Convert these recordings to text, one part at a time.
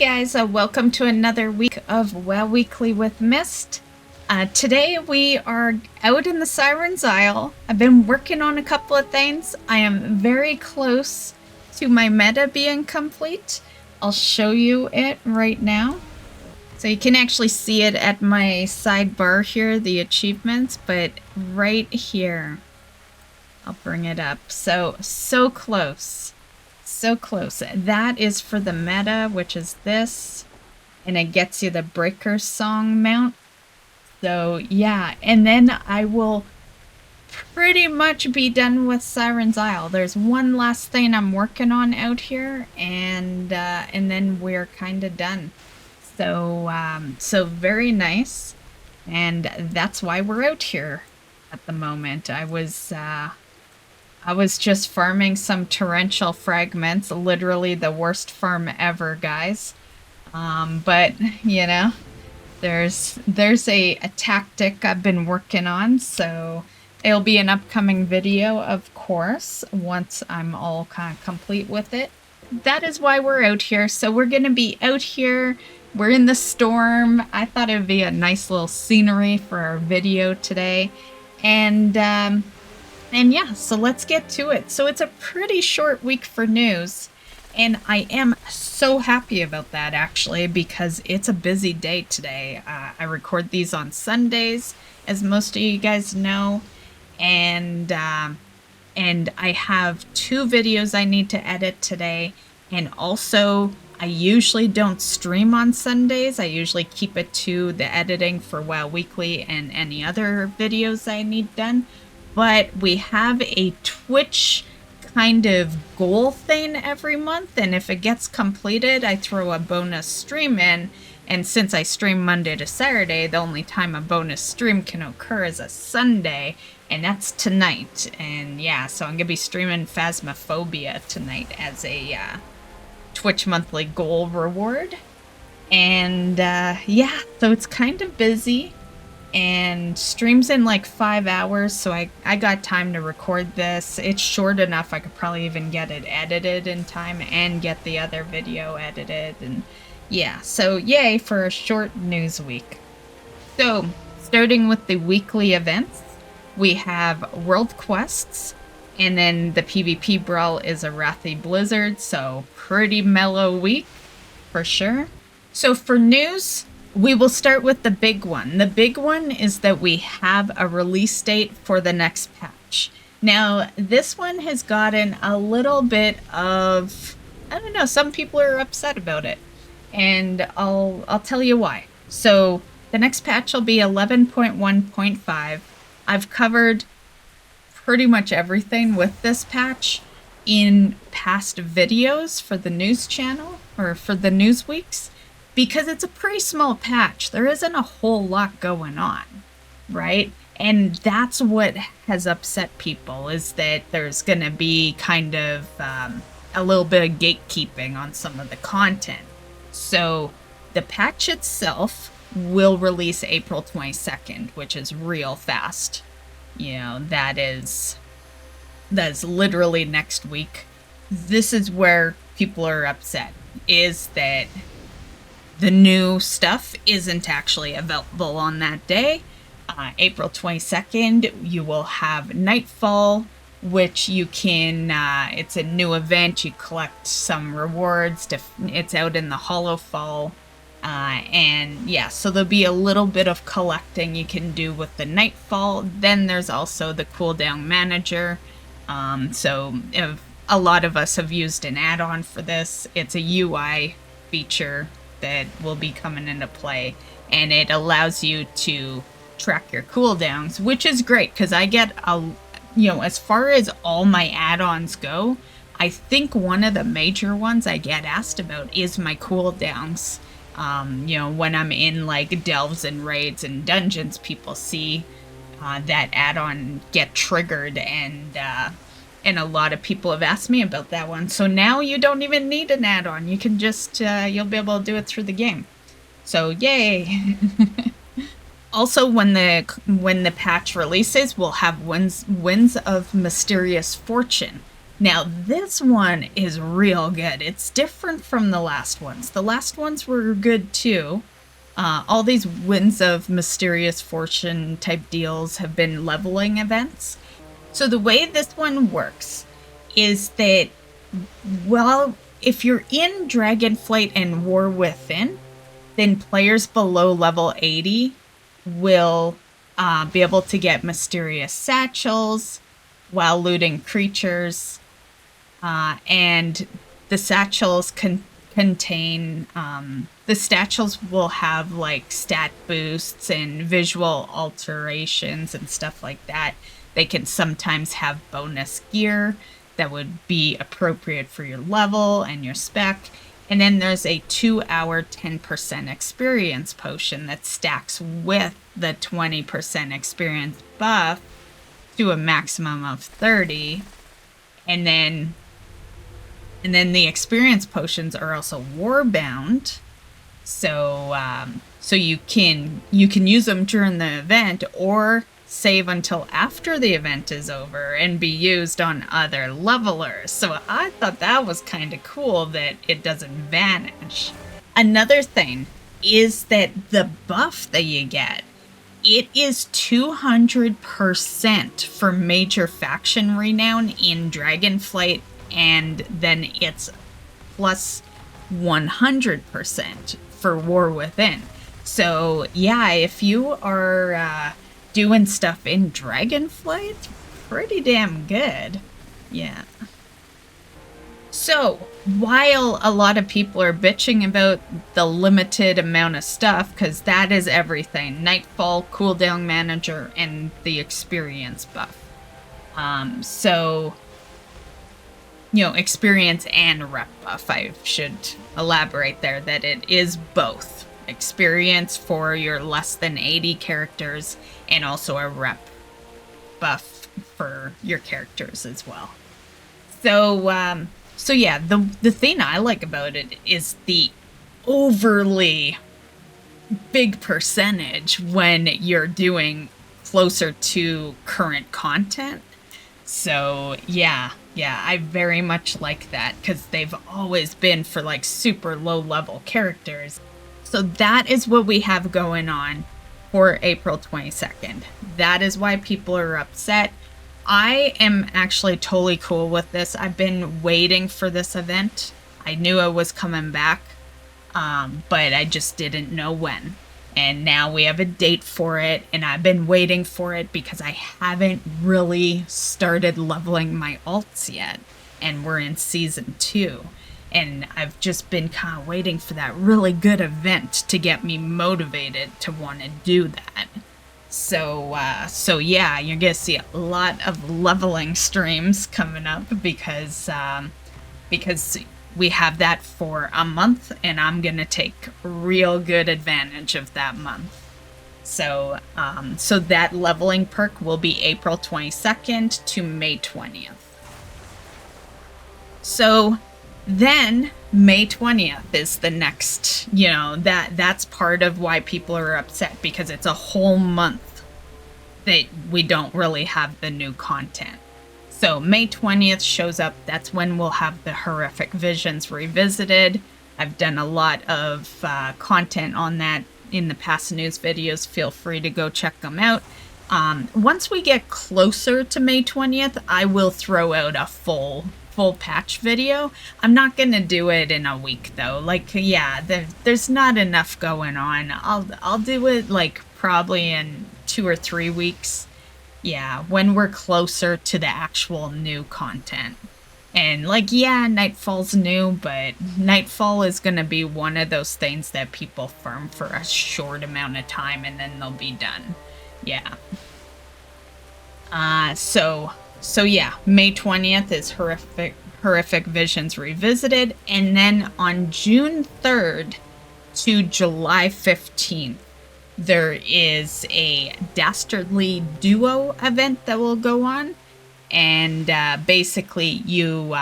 guys, welcome to another week of WoW Weekly with Myst. Today we are out in the Siren's Isle. I've been working on a couple of things. I am very close to my meta being complete. I'll show you it right now. So you can actually see it at my sidebar here, the achievements, but right here, I'll bring it up. So close. So close. That is for the meta, which is this, and it gets you the Breaker Song mount. So yeah, and then I will pretty much be done with Siren's Isle. There's one last thing I'm working on out here, and then we're kind of done. So very nice, and that's why we're out here at the moment. I was just farming some torrential fragments, literally the worst farm ever, guys. But, you know, there's a tactic I've been working on, so it'll be an upcoming video, of course, once I'm all kind of complete with it. That is why we're out here. So we're going to be out here. We're in the storm. I thought it would be a nice little scenery for our video today. And yeah, so let's get to it. So it's a pretty short week for news, and I am so happy about that, actually, because it's a busy day today. I record these on Sundays, as most of you guys know, and I have 2 videos I need to edit today, and also I usually don't stream on Sundays. I usually keep it to the editing for WoW Weekly and any other videos I need done. But we have a Twitch kind of goal thing every month, and if it gets completed, I throw a bonus stream in. And since I stream Monday to Saturday, the only time a bonus stream can occur is a Sunday, and that's tonight. And yeah, so I'm gonna be streaming Phasmophobia tonight as a Twitch monthly goal reward. And yeah, so it's kind of busy. And streams in like 5 hours, so I got time to record this. It's short enough I could probably even get it edited in time and get the other video edited, and yeah, so yay for a short news week. So starting with the weekly events, we have world quests, and then the PvP brawl is a Wrathy Blizzard, so pretty mellow week for sure. So for news, we will start with the big one. The big one is that we have a release date for the next patch. Now, this one has gotten a little bit of, I don't know, some people are upset about it. And I'll tell you why. So, the next patch will be 11.1.5. I've covered pretty much everything with this patch in past videos for the news channel, or for the news weeks. Because it's a pretty small patch, there isn't a whole lot going on, right? And that's what has upset people, is that there's going to be kind of a little bit of gatekeeping on some of the content. So the patch itself will release April 22nd, which is real fast. You know, that is literally next week. This is where people are upset, is that the new stuff isn't actually available on that day. April 22nd, you will have Nightfall, which you can, it's a new event, you collect some rewards, it's out in the Hollowfall, and yeah, so there'll be a little bit of collecting you can do with the Nightfall. Then there's also the cooldown manager, so if a lot of us have used an add-on for this. It's a UI feature that will be coming into play, and it allows you to track your cooldowns, which is great, because I get as far as all my add-ons go, I think one of the major ones I get asked about is my cooldowns. When I'm in like delves and raids and dungeons, people see that add-on get triggered, and a lot of people have asked me about that one. So now you don't even need an add-on. You can just, you'll be able to do it through the game. So yay. Also, when the patch releases, we'll have winds of Mysterious Fortune. Now, this one is real good. It's different from the last ones. The last ones were good too. All these Winds of Mysterious Fortune type deals have been leveling events. So the way this one works is that, well, if you're in Dragonflight and War Within, then players below level 80 will be able to get mysterious satchels while looting creatures. And the satchels contain, the satchels will have like stat boosts and visual alterations and stuff like that. They can sometimes have bonus gear that would be appropriate for your level and your spec. And then there's a 2-hour 10% experience potion that stacks with the 20% experience buff to a maximum of 30. And then the experience potions are also warbound. So you can use them during the event or save until after the event is over and be used on other levelers. So I thought that was kind of cool that it doesn't vanish. Another thing is that the buff that you get, it is 200% for major faction renown in Dragonflight, and then it's plus 100% for War Within. So yeah, if you are doing stuff in Dragonflight, pretty damn good. Yeah. So, while a lot of people are bitching about the limited amount of stuff, because that is everything, Nightfall, cooldown manager, and the experience buff. So, you know, experience and rep buff, I should elaborate there, that it is both. Experience for your less than 80 characters, and also a rep buff for your characters as well. So yeah, the thing I like about it is the overly big percentage when you're doing closer to current content. So yeah, I very much like that, because they've always been for like super low level characters. So that is what we have going on for April 22nd. That is why people are upset. I am actually totally cool with this. I've been waiting for this event. I knew it was coming back, but I just didn't know when. And now we have a date for it, and I've been waiting for it because I haven't really started leveling my alts yet. And we're in Season 2. And I've just been kind of waiting for that really good event to get me motivated to want to do that. So yeah, you're gonna see a lot of leveling streams coming up because we have that for a month, and I'm gonna take real good advantage of that month. So that leveling perk will be April 22nd to May 20th. So then May 20th is the next, you know, that's part of why people are upset, because it's a whole month that we don't really have the new content. So May 20th shows up, that's when we'll have the Horrific Visions Revisited. I've done a lot of content on that in the past news videos. Feel free to go check them out. Once we get closer to May 20th, I will throw out a full patch video. I'm not gonna do it in a week though. Like, yeah, there's not enough going on. I'll do it like probably in 2 or 3 weeks. Yeah, when we're closer to the actual new content. And like, yeah, Nightfall's new, but Nightfall is gonna be one of those things that people farm for a short amount of time and then they'll be done. Yeah. So yeah, May 20th is Horrific Visions Revisited, and then on June 3rd to July 15th, there is a Dastardly Duo event that will go on, and basically you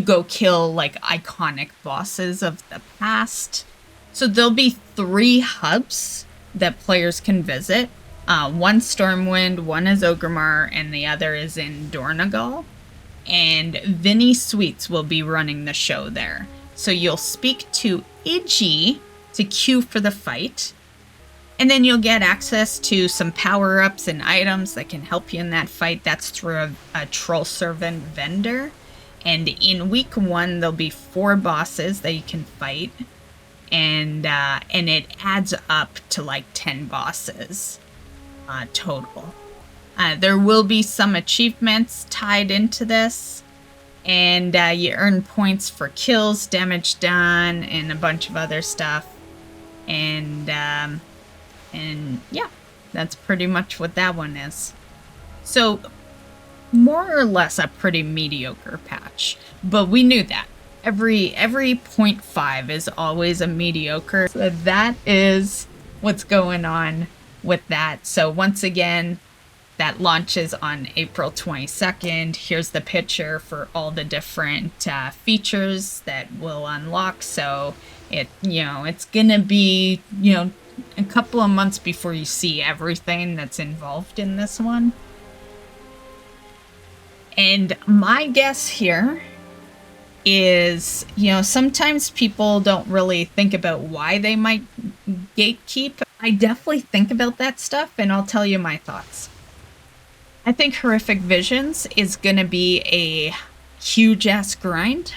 go kill like iconic bosses of the past. So there'll be 3 hubs that players can visit. One Stormwind, one is Orgrimmar, and the other is in Dornogal. and Vinny Sweets will be running the show there. So you'll speak to Iggy to queue for the fight, and then you'll get access to some power-ups and items that can help you in that fight. That's through a troll servant vendor. And in week 1, there'll be 4 bosses that you can fight, and it adds up to like 10 bosses total. There will be some achievements tied into this, and you earn points for kills, damage done, and a bunch of other stuff. And yeah, that's pretty much what that one is. So, more or less a pretty mediocre patch, but we knew that. Every 0.5 is always a mediocre. So that is what's going on with that. So once again, that launches on April 22nd. Here's the picture for all the different features that will unlock. So it's gonna be, a couple of months before you see everything that's involved in this one. And my guess here is, sometimes people don't really think about why they might gatekeep. I definitely think about that stuff, and I'll tell you my thoughts. I think Horrific Visions is going to be a huge-ass grind,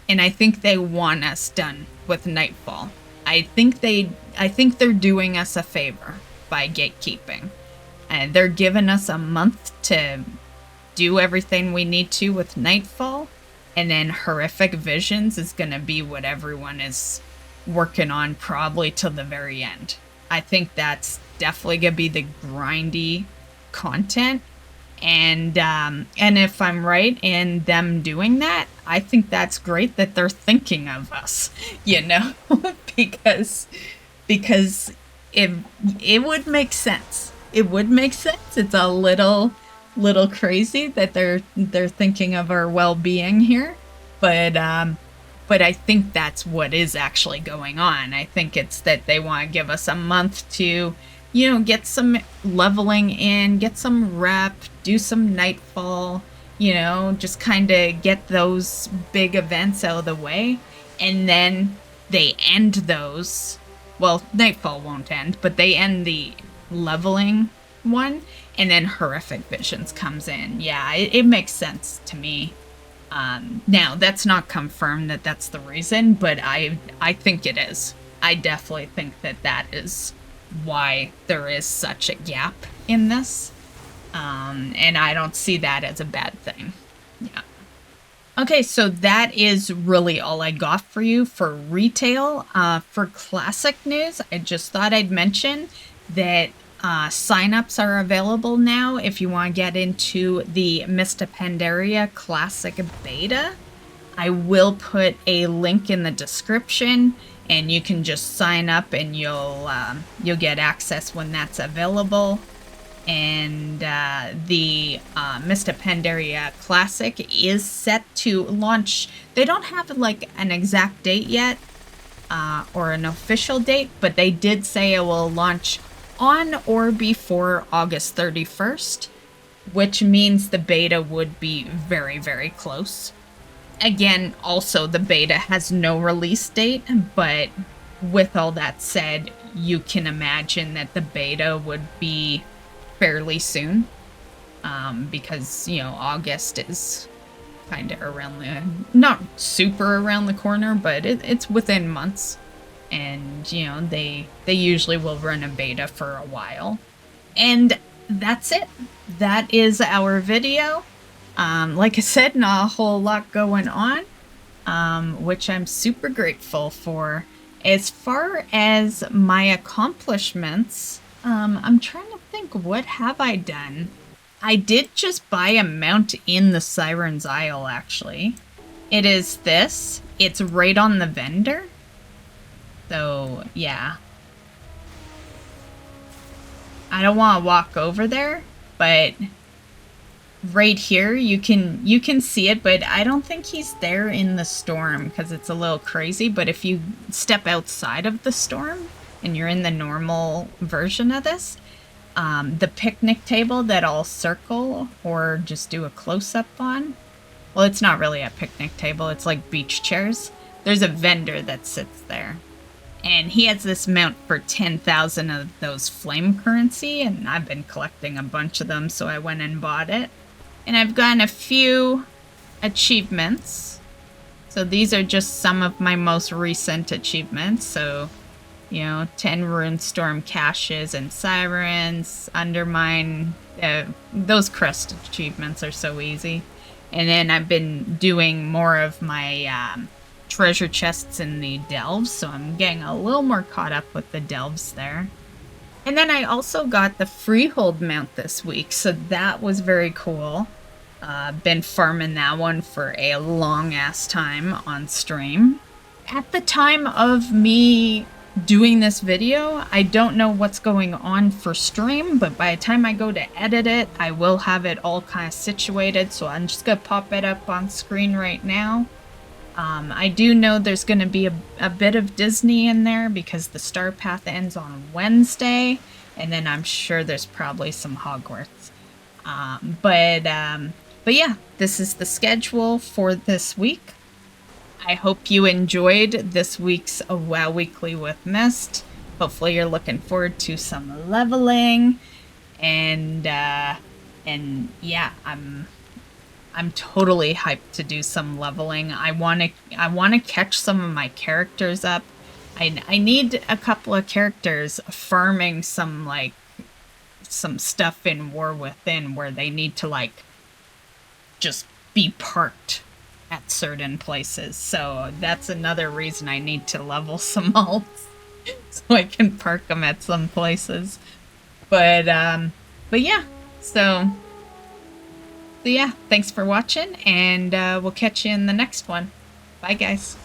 and I think they want us done with Nightfall. I think they're doing us a favor by gatekeeping. And they're giving us a month to do everything we need to with Nightfall, and then Horrific Visions is going to be what everyone is working on probably till the very end. I think that's definitely going to be the grindy content. And if I'm right in them doing that, I think that's great that they're thinking of us, because it would make sense. It would make sense. It's a little crazy that they're thinking of our well-being here, but I think that's what is actually going on. I think it's that they want to give us a month to get some leveling in, get some rep, do some Nightfall, just kind of get those big events out of the way. And then they end those. Well, Nightfall won't end, but they end the leveling one, and then Horrific Visions comes in. Yeah, it makes sense to me. Now, that's not confirmed that that's the reason, but I think it is. I definitely think that is why there is such a gap in this, and I don't see that as a bad thing. Yeah. Okay, so that is really all I got for you for retail. For classic news, I just thought I'd mention that signups are available now if you want to get into the Myst Pandaria Classic Beta. I will put a link in the description, and you can just sign up and you'll get access when that's available. And the Myst Pandaria Classic is set to launch. They don't have like an exact date yet, or an official date, but they did say it will launch on or before August 31st, which means the beta would be very, very close. Again, also the beta has no release date, but with all that said, you can imagine that the beta would be fairly soon, because, August is kind of not super around the corner, but it's within months. And, they usually will run a beta for a while. And that's it. That is our video. Like I said, not a whole lot going on, which I'm super grateful for. As far as my accomplishments, I'm trying to think, what have I done? I did just buy a mount in the Siren's Isle, actually. It is this. It's right on the vendor. So, yeah. I don't want to walk over there, but right here you can see it, but I don't think he's there in the storm because it's a little crazy. But if you step outside of the storm and you're in the normal version of this, the picnic table that I'll circle or just do a close-up on, well, it's not really a picnic table, it's like beach chairs. There's a vendor that sits there. And he has this mount for 10,000 of those flame currency, and I've been collecting a bunch of them, so I went and bought it. And I've gotten a few achievements. So these are just some of my most recent achievements. So, 10 Runestorm caches and sirens, undermine. Those crest achievements are so easy. And then I've been doing more of my treasure chests in the delves, so I'm getting a little more caught up with the delves there. And then I also got the freehold mount this week, so that was very cool. Been farming that one for a long ass time on stream. At the time of me doing this video, I don't know what's going on for stream, but by the time I go to edit it, I will have it all kind of situated, so I'm just gonna pop it up on screen right now. I do know there's going to be a bit of Disney in there because the Star Path ends on Wednesday, and then I'm sure there's probably some Hogwarts. But yeah, this is the schedule for this week. I hope you enjoyed this week's WoW Weekly with Myst. Hopefully you're looking forward to some leveling, and yeah, I'm totally hyped to do some leveling. I want to catch some of my characters up. I need a couple of characters farming some stuff in War Within where they need to just be parked at certain places. So that's another reason I need to level some alts so I can park them at some places. But yeah, so yeah, thanks for watching, and we'll catch you in the next one. Bye, guys.